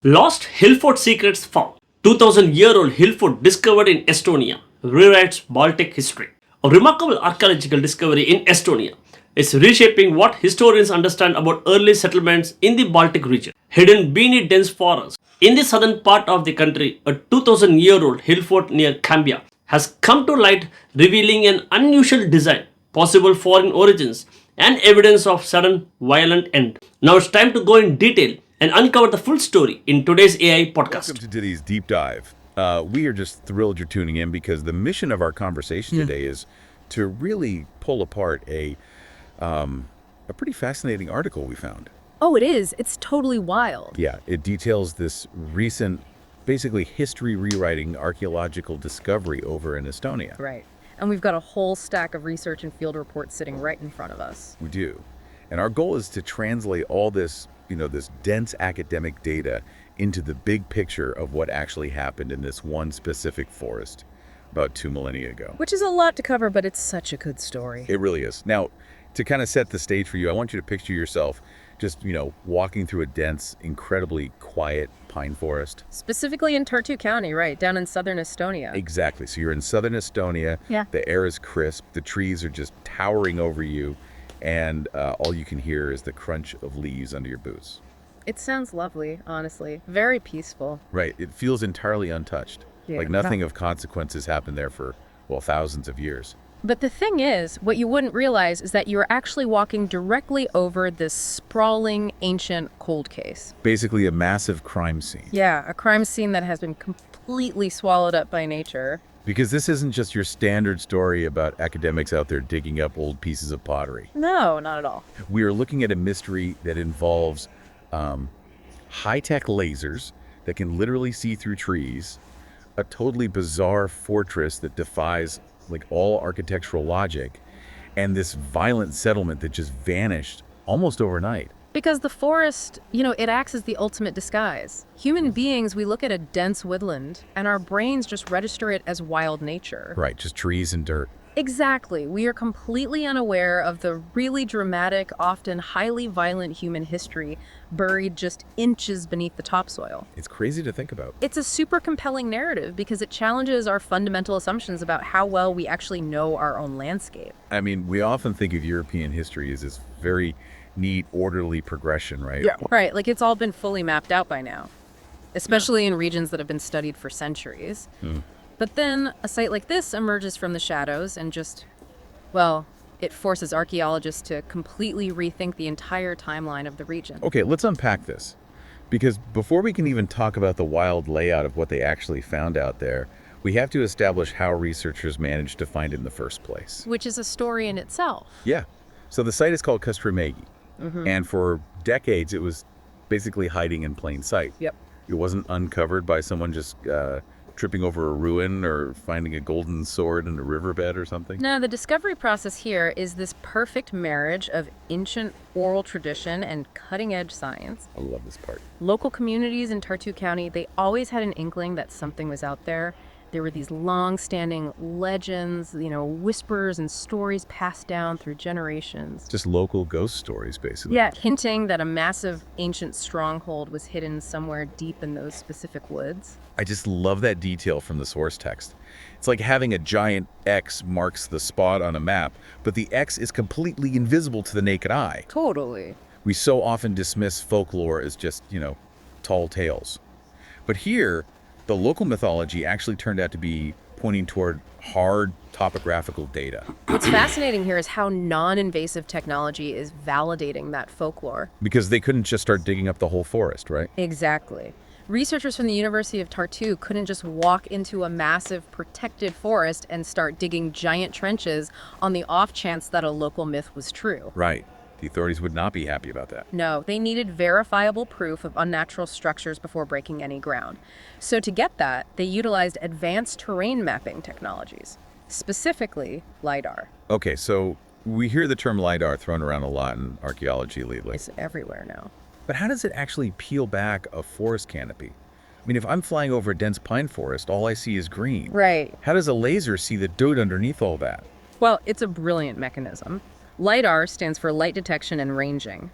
Lost Hillfort secrets found. 2000-year-old Hillfort discovered in Estonia rewrites Baltic history. A remarkable archaeological discovery in Estonia is reshaping what historians understand about early settlements in the Baltic region. Hidden beneath dense forests in the southern part of the country, a 2000-year-old Hillfort near Cambia has come to light, revealing an unusual design, possible foreign origins, and evidence of sudden violent end. Now it's time to go in detail and uncover the full story in today's AI podcast. Welcome to today's deep dive. We are just thrilled you're tuning in because the mission of our conversation today is to really pull apart a pretty fascinating article we found. Oh, it is. It's totally wild. Yeah, it details this recent, basically history rewriting archaeological discovery over in Estonia. Right. And we've got a whole stack of research and field reports sitting right in front of us. We do. And our goal is to translate all this, this dense academic data into the big picture of what actually happened in this one specific forest about 2 millennia ago. Which is a lot to cover, but it's such a good story. It really is. Now, to kind of set the stage for you, I want you to picture yourself just, walking through a dense, incredibly quiet pine forest. Specifically in Tartu County, right, down in southern Estonia. Exactly. So you're in southern Estonia. Yeah. The air is crisp. The trees are just towering over you. And all you can hear is the crunch of leaves under your boots. It sounds lovely, honestly. Very peaceful. Right. It feels entirely untouched. Yeah. Like nothing of consequence has happened there for, thousands of years. But the thing is, what you wouldn't realize is that you're actually walking directly over this sprawling, ancient cold case. Basically a massive crime scene. Yeah, a crime scene that has been completely swallowed up by nature. Because this isn't just your standard story about academics out there digging up old pieces of pottery. No, not at all. We are looking at a mystery that involves high-tech lasers that can literally see through trees, a totally bizarre fortress that defies all architectural logic, and this violent settlement that just vanished almost overnight. Because the forest, it acts as the ultimate disguise. Human beings, we look at a dense woodland, and our brains just register it as wild nature. Right, just trees and dirt. Exactly. We are completely unaware of the really dramatic, often highly violent human history buried just inches beneath the topsoil. It's crazy to think about. It's a super compelling narrative because it challenges our fundamental assumptions about how well we actually know our own landscape. I mean, we often think of European history as this very neat, orderly progression, right? Yeah. Right, it's all been fully mapped out by now, especially in regions that have been studied for centuries. But then a site like this emerges from the shadows and it forces archaeologists to completely rethink the entire timeline of the region. Okay, let's unpack this. Because before we can even talk about the wild layout of what they actually found out there, we have to establish how researchers managed to find it in the first place. Which is a story in itself. Yeah. So the site is called Köstrimägi. And for decades, it was basically hiding in plain sight. Yep. It wasn't uncovered by someone just tripping over a ruin or finding a golden sword in a riverbed or something. No, the discovery process here is this perfect marriage of ancient oral tradition and cutting-edge science. I love this part. Local communities in Tartu County, they always had an inkling that something was out there. There were these long-standing legends, whispers and stories passed down through generations. Just local ghost stories, basically. Yeah, hinting that a massive ancient stronghold was hidden somewhere deep in those specific woods. I just love that detail from the source text. It's like having a giant X marks the spot on a map, but the X is completely invisible to the naked eye. Totally. We so often dismiss folklore as just, tall tales. But here, the local mythology actually turned out to be pointing toward hard topographical data. What's fascinating here is how non-invasive technology is validating that folklore. Because they couldn't just start digging up the whole forest, right? Exactly. Researchers from the University of Tartu couldn't just walk into a massive protected forest and start digging giant trenches on the off chance that a local myth was true. Right. The authorities would not be happy about that. No, they needed verifiable proof of unnatural structures before breaking any ground. So to get that, they utilized advanced terrain mapping technologies, specifically LiDAR. Okay, so we hear the term LiDAR thrown around a lot in archaeology lately. It's everywhere now. But how does it actually peel back a forest canopy? I mean, if I'm flying over a dense pine forest, all I see is green. Right. How does a laser see the dirt underneath all that? Well, it's a brilliant mechanism. LiDAR stands for light detection and ranging.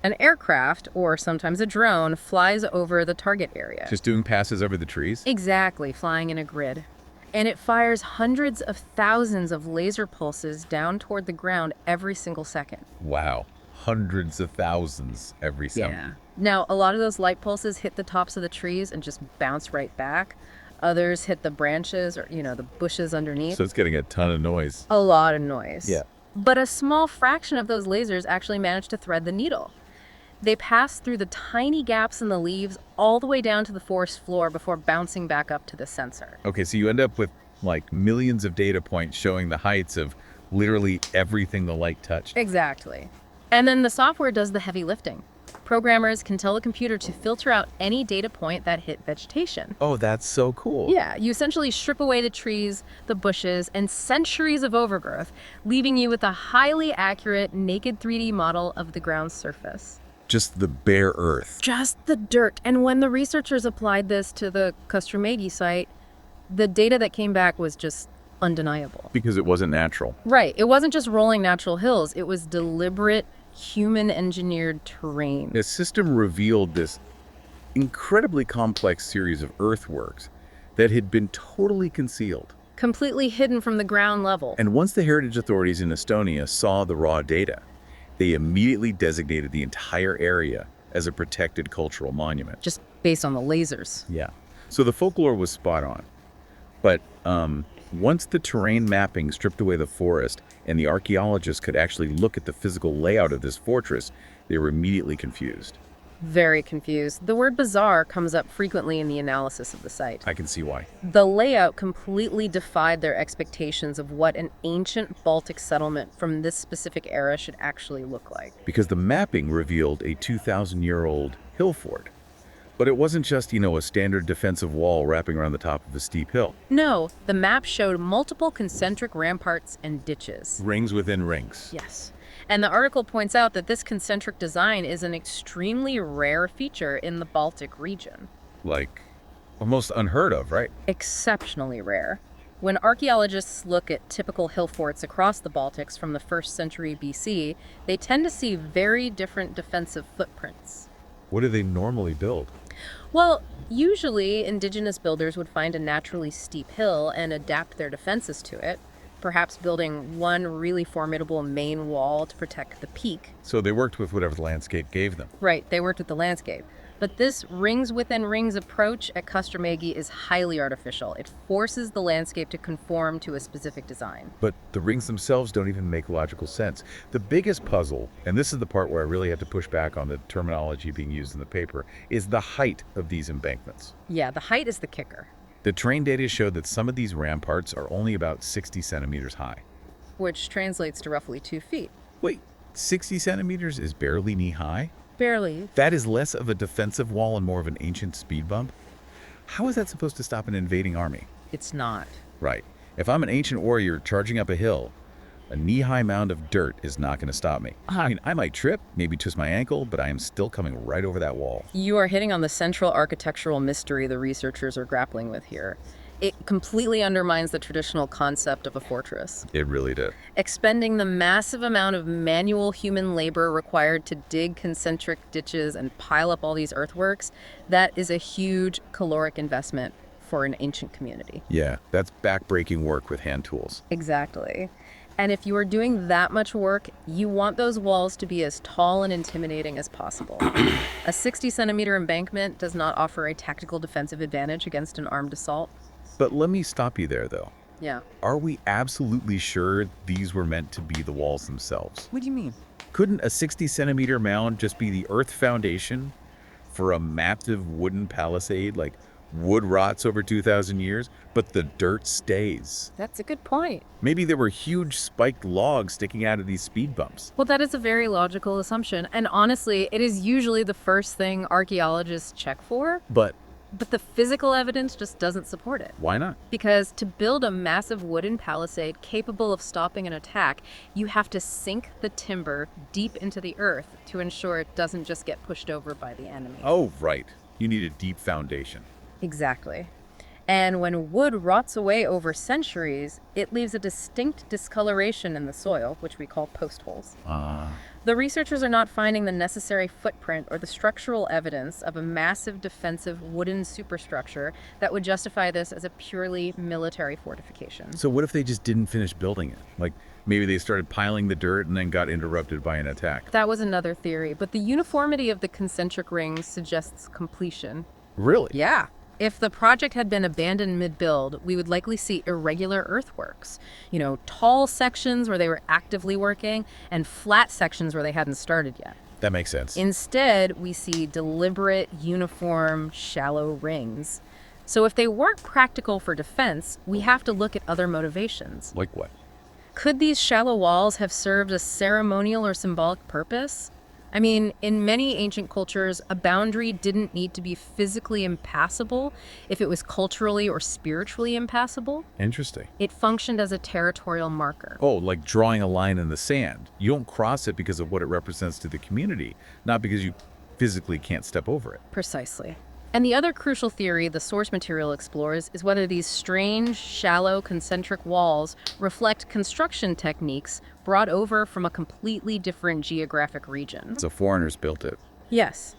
An aircraft, or sometimes a drone, flies over the target area. Just doing passes over the trees? Exactly, flying in a grid. And it fires hundreds of thousands of laser pulses down toward the ground every single second. Wow. Hundreds of thousands every second. Now, a lot of those light pulses hit the tops of the trees and just bounce right back. Others hit the branches or, the bushes underneath. So it's getting a ton of noise. A lot of noise. Yeah. But a small fraction of those lasers actually manage to thread the needle. They pass through the tiny gaps in the leaves all the way down to the forest floor before bouncing back up to the sensor. Okay, so you end up with like millions of data points showing the heights of literally everything the light touched. Exactly. And then the software does the heavy lifting. Programmers can tell the computer to filter out any data point that hit vegetation. Oh, that's so cool. Yeah, you essentially strip away the trees, the bushes, and centuries of overgrowth, leaving you with a highly accurate, naked 3D model of the ground's surface. Just the bare earth. Just the dirt. And when the researchers applied this to the Köstrimägi site, the data that came back was just undeniable. Because it wasn't natural. Right. It wasn't just rolling natural hills. It was deliberate, human-engineered terrain. The system revealed this incredibly complex series of earthworks that had been totally concealed. Completely hidden from the ground level. And once the heritage authorities in Estonia saw the raw data, they immediately designated the entire area as a protected cultural monument. Just based on the lasers. Yeah. So the folklore was spot on. But once the terrain mapping stripped away the forest and the archaeologists could actually look at the physical layout of this fortress, they were immediately confused. Very confused. The word bizarre comes up frequently in the analysis of the site. I can see why. The layout completely defied their expectations of what an ancient Baltic settlement from this specific era should actually look like. Because the mapping revealed a 2,000-year-old Hillfort. But it wasn't just, a standard defensive wall wrapping around the top of a steep hill. No, the map showed multiple concentric ramparts and ditches. Rings within rings. Yes. And the article points out that this concentric design is an extremely rare feature in the Baltic region. Like, almost unheard of, right? Exceptionally rare. When archaeologists look at typical hill forts across the Baltics from the 1st century BC, they tend to see very different defensive footprints. What do they normally build? Well, usually indigenous builders would find a naturally steep hill and adapt their defenses to it, perhaps building one really formidable main wall to protect the peak. So they worked with whatever the landscape gave them. Right, they worked with the landscape. But this rings within rings approach at Köstrimägi is highly artificial. It forces the landscape to conform to a specific design. But the rings themselves don't even make logical sense. The biggest puzzle, and this is the part where I really have to push back on the terminology being used in the paper, is the height of these embankments. Yeah, the height is the kicker. The terrain data showed that some of these ramparts are only about 60 centimeters high. Which translates to roughly 2 feet. Wait, 60 centimeters is barely knee-high? Barely. That is less of a defensive wall and more of an ancient speed bump? How is that supposed to stop an invading army? It's not. Right. If I'm an ancient warrior charging up a hill, a knee-high mound of dirt is not going to stop me. I mean, I might trip, maybe twist my ankle, but I am still coming right over that wall. You are hitting on the central architectural mystery the researchers are grappling with here. It completely undermines the traditional concept of a fortress. It really did. Expending the massive amount of manual human labor required to dig concentric ditches and pile up all these earthworks, that is a huge caloric investment for an ancient community. Yeah, that's backbreaking work with hand tools. Exactly. And if you are doing that much work, you want those walls to be as tall and intimidating as possible. A 60-centimeter embankment does not offer a tactical defensive advantage against an armed assault. But let me stop you there, though. Yeah. Are we absolutely sure these were meant to be the walls themselves? What do you mean? Couldn't a 60-centimeter mound just be the earth foundation for a massive wooden palisade? Like, wood rots over 2,000 years, but the dirt stays. That's a good point. Maybe there were huge spiked logs sticking out of these speed bumps. Well, that is a very logical assumption. And honestly, it is usually the first thing archaeologists check for. But But the physical evidence just doesn't support it. why not? Because to build a massive wooden palisade capable of stopping an attack, you have to sink the timber deep into the earth to ensure it doesn't just get pushed over by the enemy. Oh, right. You need a deep foundation. Exactly. And when wood rots away over centuries, it leaves a distinct discoloration in the soil, which we call post holes. The researchers are not finding the necessary footprint or the structural evidence of a massive defensive wooden superstructure that would justify this as a purely military fortification. So what if they just didn't finish building it? Like maybe they started piling the dirt and then got interrupted by an attack. That was another theory, but the uniformity of the concentric rings suggests completion. Really? Yeah. If the project had been abandoned mid-build, we would likely see irregular earthworks. Tall sections where they were actively working and flat sections where they hadn't started yet. That makes sense. Instead, we see deliberate, uniform, shallow rings. So if they weren't practical for defense, we have to look at other motivations. Like what? Could these shallow walls have served a ceremonial or symbolic purpose? I mean, in many ancient cultures, a boundary didn't need to be physically impassable if it was culturally or spiritually impassable. Interesting. It functioned as a territorial marker. Oh, like drawing a line in the sand. You don't cross it because of what it represents to the community, not because you physically can't step over it. Precisely. And the other crucial theory the source material explores is whether these strange, shallow, concentric walls reflect construction techniques brought over from a completely different geographic region. So foreigners built it. Yes.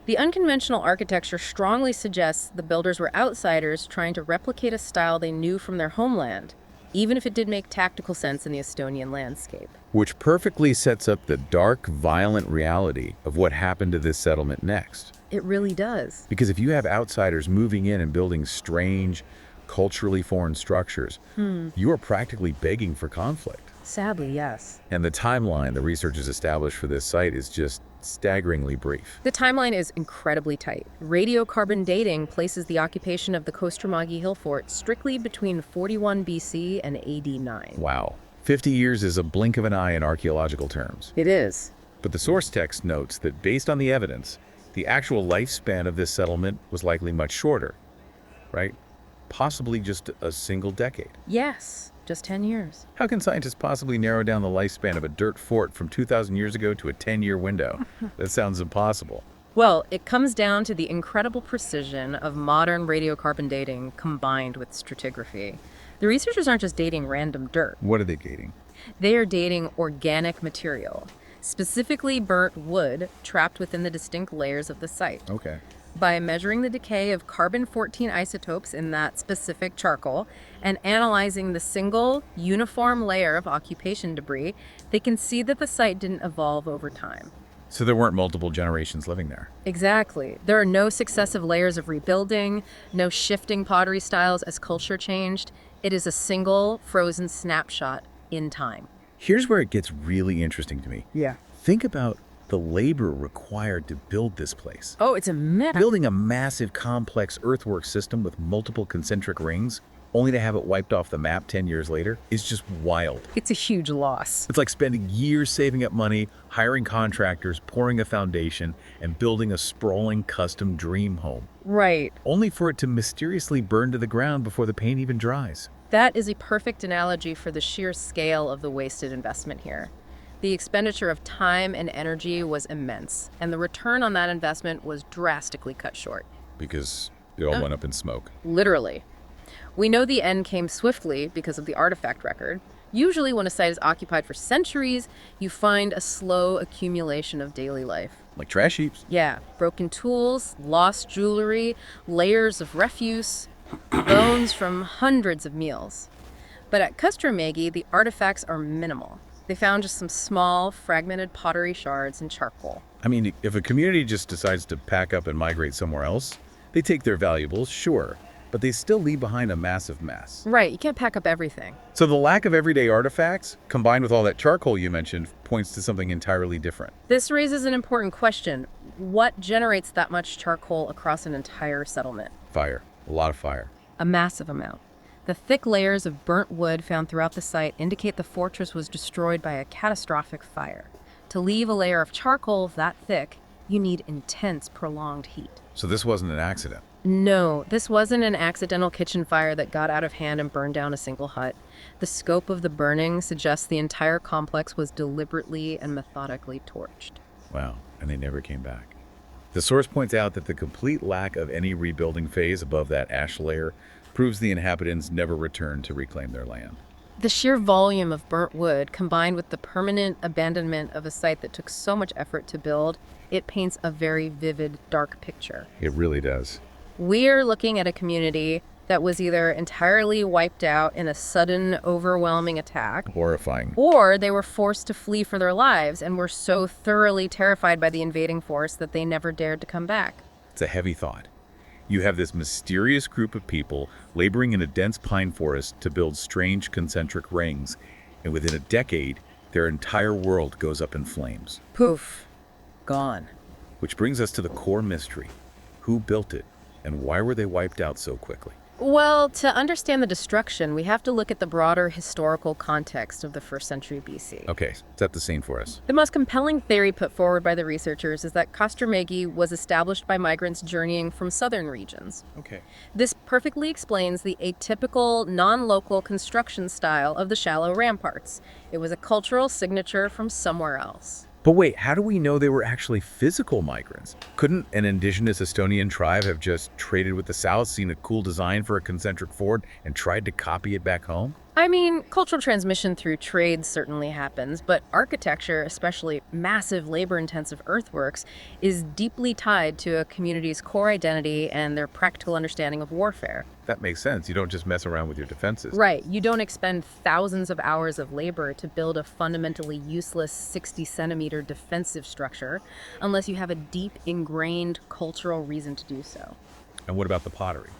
The unconventional architecture strongly suggests the builders were outsiders trying to replicate a style they knew from their homeland, even if it did make tactical sense in the Estonian landscape. Which perfectly sets up the dark, violent reality of what happened to this settlement next. It really does. Because if you have outsiders moving in and building strange, culturally foreign structures, you are practically begging for conflict. Sadly, yes. And the timeline the researchers established for this site is just staggeringly brief. The timeline is incredibly tight. Radiocarbon dating places the occupation of the Köstrimägi Hillfort strictly between 41 BC and AD 9. Wow. 50 years is a blink of an eye in archaeological terms. It is. But the source text notes that based on the evidence, the actual lifespan of this settlement was likely much shorter, right? Possibly just a single decade. Yes, just 10 years. How can scientists possibly narrow down the lifespan of a dirt fort from 2,000 years ago to a 10-year window? That sounds impossible. Well, it comes down to the incredible precision of modern radiocarbon dating combined with stratigraphy. The researchers aren't just dating random dirt. What are they dating? They are dating organic material, specifically burnt wood trapped within the distinct layers of the site. Okay. By measuring the decay of carbon-14 isotopes in that specific charcoal and analyzing the single, uniform layer of occupation debris, they can see that the site didn't evolve over time. So there weren't multiple generations living there. Exactly. There are no successive layers of rebuilding, no shifting pottery styles as culture changed. It is a single, frozen snapshot in time. Here's where it gets really interesting to me. Yeah. Think about the labor required to build this place. Oh, it's a mess. Building a massive, complex earthwork system with multiple concentric rings, only to have it wiped off the map 10 years later, is just wild. It's a huge loss. It's like spending years saving up money, hiring contractors, pouring a foundation, and building a sprawling custom dream home, Right. only for it to mysteriously burn to the ground before the paint even dries. That is a perfect analogy for the sheer scale of the wasted investment here. The expenditure of time and energy was immense, and the return on that investment was drastically cut short. Because it all went up in smoke. Literally. We know the end came swiftly because of the artifact record. Usually when a site is occupied for centuries, you find a slow accumulation of daily life. Like trash heaps. Yeah, broken tools, lost jewelry, layers of refuse, bones from hundreds of meals. But at Köstrimägi, the artifacts are minimal. They found just some small, fragmented pottery shards and charcoal. I mean, if a community just decides to pack up and migrate somewhere else, they take their valuables, sure, but they still leave behind a massive mess. Right, you can't pack up everything. So the lack of everyday artifacts, combined with all that charcoal you mentioned, points to something entirely different. This raises an important question. What generates that much charcoal across an entire settlement? Fire. A lot of fire. A massive amount. The thick layers of burnt wood found throughout the site indicate the fortress was destroyed by a catastrophic fire. To leave a layer of charcoal that thick, you need intense, prolonged heat. So this wasn't an accident. No, this wasn't an accidental kitchen fire that got out of hand and burned down a single hut. The scope of the burning suggests the entire complex was deliberately and methodically torched. Wow, and they never came back. The source points out that the complete lack of any rebuilding phase above that ash layer Proves the inhabitants never returned to reclaim their land. The sheer volume of burnt wood, combined with the permanent abandonment of a site that took so much effort to build, it paints a very vivid, dark picture. It really does. We're looking at a community that was either entirely wiped out in a sudden, overwhelming attack, Horrifying. or they were forced to flee for their lives and were so thoroughly terrified by the invading force that they never dared to come back. It's a heavy thought. You have this mysterious group of people laboring in a dense pine forest to build strange concentric rings, and within a decade, their entire world goes up in flames. Poof. Gone. Which brings us to the core mystery. Who built it, and why were they wiped out so quickly? Well, to understand the destruction, we have to look at the broader historical context of the 1st century BC. Okay, set the scene for us. The most compelling theory put forward by the researchers is that Köstrimägi was established by migrants journeying from southern regions. Okay. This perfectly explains the atypical, non-local construction style of the shallow ramparts. It was a cultural signature from somewhere else. But wait, how do we know they were actually physical migrants? Couldn't an indigenous Estonian tribe have just traded with the South, seen a cool design for a concentric fort, and tried to copy it back home? I mean, cultural transmission through trade certainly happens, but architecture, especially massive labor-intensive earthworks, is deeply tied to a community's core identity and their practical understanding of warfare. That makes sense. You don't just mess around with your defenses. Right. You don't expend thousands of hours of labor to build a fundamentally useless 60-centimeter defensive structure unless you have a deep, ingrained cultural reason to do so. And what about the pottery?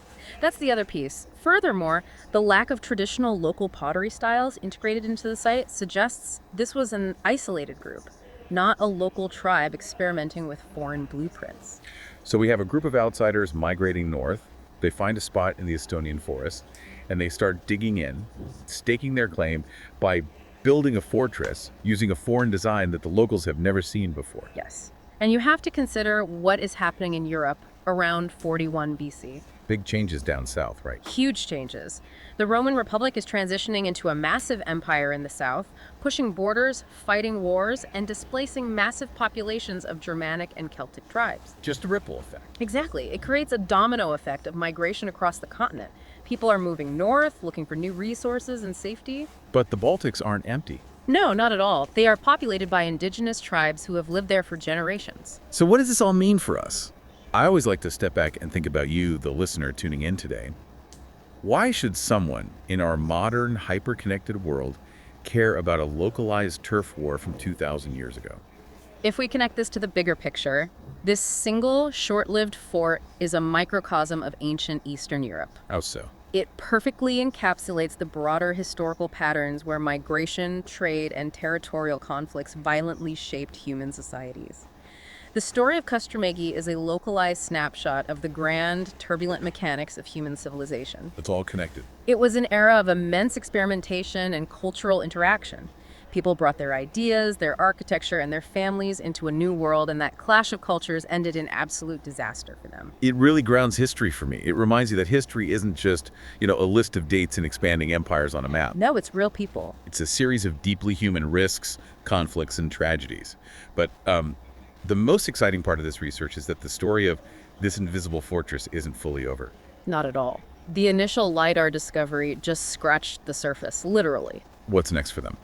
That's the other piece. Furthermore, the lack of traditional local pottery styles integrated into the site suggests this was an isolated group, not a local tribe experimenting with foreign blueprints. So we have a group of outsiders migrating north. They find a spot in the Estonian forest, and they start digging in, staking their claim by building a fortress using a foreign design that the locals have never seen before. Yes. And you have to consider what is happening in Europe around 41 BC. Big changes down south, right? Huge changes. The Roman Republic is transitioning into a massive empire in the south, pushing borders, fighting wars, and displacing massive populations of Germanic and Celtic tribes. Just a ripple effect. Exactly. It creates a domino effect of migration across the continent. People are moving north, looking for new resources and safety. But the Baltics aren't empty. No, not at all. They are populated by indigenous tribes who have lived there for generations. So what does this all mean for us? I always like to step back and think about you, the listener tuning in today. Why should someone in our modern, hyper-connected world care about a localized turf war from 2,000 years ago? If we connect this to the bigger picture, this single, short-lived fort is a microcosm of ancient Eastern Europe. How so? It perfectly encapsulates the broader historical patterns where migration, trade, and territorial conflicts violently shaped human societies. The story of Köstrimägi is a localized snapshot of the grand, turbulent mechanics of human civilization. It's all connected. It was an era of immense experimentation and cultural interaction. People brought their ideas, their architecture, and their families into a new world, and that clash of cultures ended in absolute disaster for them. It really grounds history for me. It reminds you that history isn't just, a list of dates and expanding empires on a map. No, it's real people. It's a series of deeply human risks, conflicts, and tragedies. But the most exciting part of this research is that the story of this invisible fortress isn't fully over. Not at all. The initial LiDAR discovery just scratched the surface, literally. What's next for them?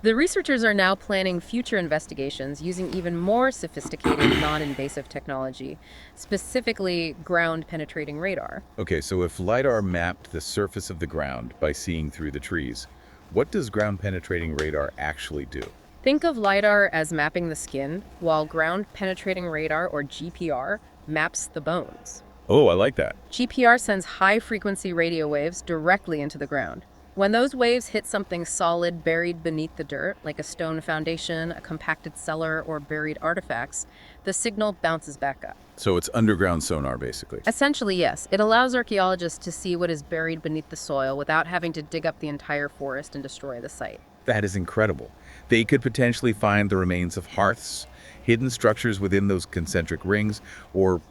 The researchers are now planning future investigations using even more sophisticated, non-invasive technology, specifically ground-penetrating radar. Okay, so if LiDAR mapped the surface of the ground by seeing through the trees, what does ground-penetrating radar actually do? Think of LiDAR as mapping the skin, while ground-penetrating radar, or GPR, maps the bones. Oh, I like that. GPR sends high-frequency radio waves directly into the ground. When those waves hit something solid buried beneath the dirt, like a stone foundation, a compacted cellar, or buried artifacts, the signal bounces back up. So it's underground sonar, basically. Essentially, yes. It allows archaeologists to see what is buried beneath the soil without having to dig up the entire forest and destroy the site. That is incredible. They could potentially find the remains of hearths, hidden structures within those concentric rings, or,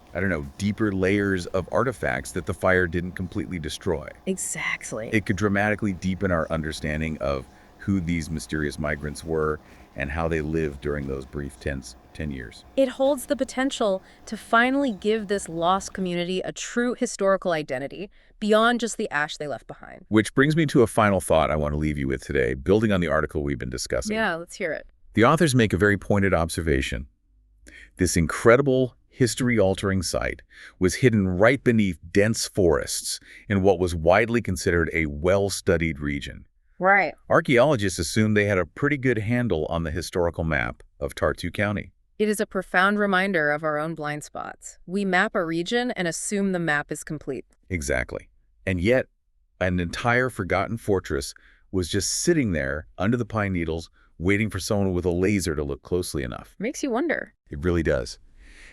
deeper layers of artifacts that the fire didn't completely destroy. Exactly. It could dramatically deepen our understanding of who these mysterious migrants were and how they lived during those brief 10 years. It holds the potential to finally give this lost community a true historical identity beyond just the ash they left behind. Which brings me to a final thought I want to leave you with today, building on the article we've been discussing. Yeah, let's hear it. The authors make a very pointed observation. This incredible, history-altering site was hidden right beneath dense forests in what was widely considered a well-studied region. Right. Archaeologists assumed they had a pretty good handle on the historical map of Tartu County. It is a profound reminder of our own blind spots. We map a region and assume the map is complete. Exactly. And yet, an entire forgotten fortress was just sitting there under the pine needles, waiting for someone with a laser to look closely enough. Makes you wonder. It really does.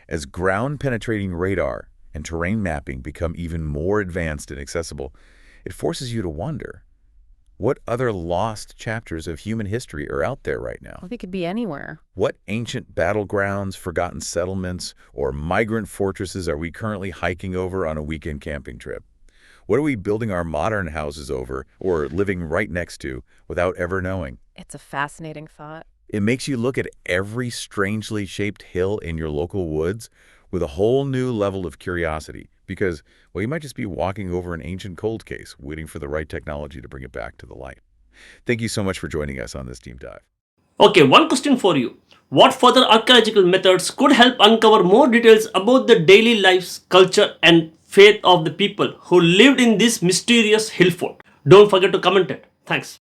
As ground-penetrating radar and terrain mapping become even more advanced and accessible, it forces you to wonder, what other lost chapters of human history are out there right now? Well, they could be anywhere. What ancient battlegrounds, forgotten settlements, or migrant fortresses are we currently hiking over on a weekend camping trip? What are we building our modern houses over or living right next to without ever knowing? It's a fascinating thought. It makes you look at every strangely shaped hill in your local woods with a whole new level of curiosity because, well, you might just be walking over an ancient cold case, waiting for the right technology to bring it back to the light. Thank you so much for joining us on this deep dive. Okay, one question for you. What further archaeological methods could help uncover more details about the daily lives, culture, and faith of the people who lived in this mysterious Hillfort? Don't forget to comment it. Thanks.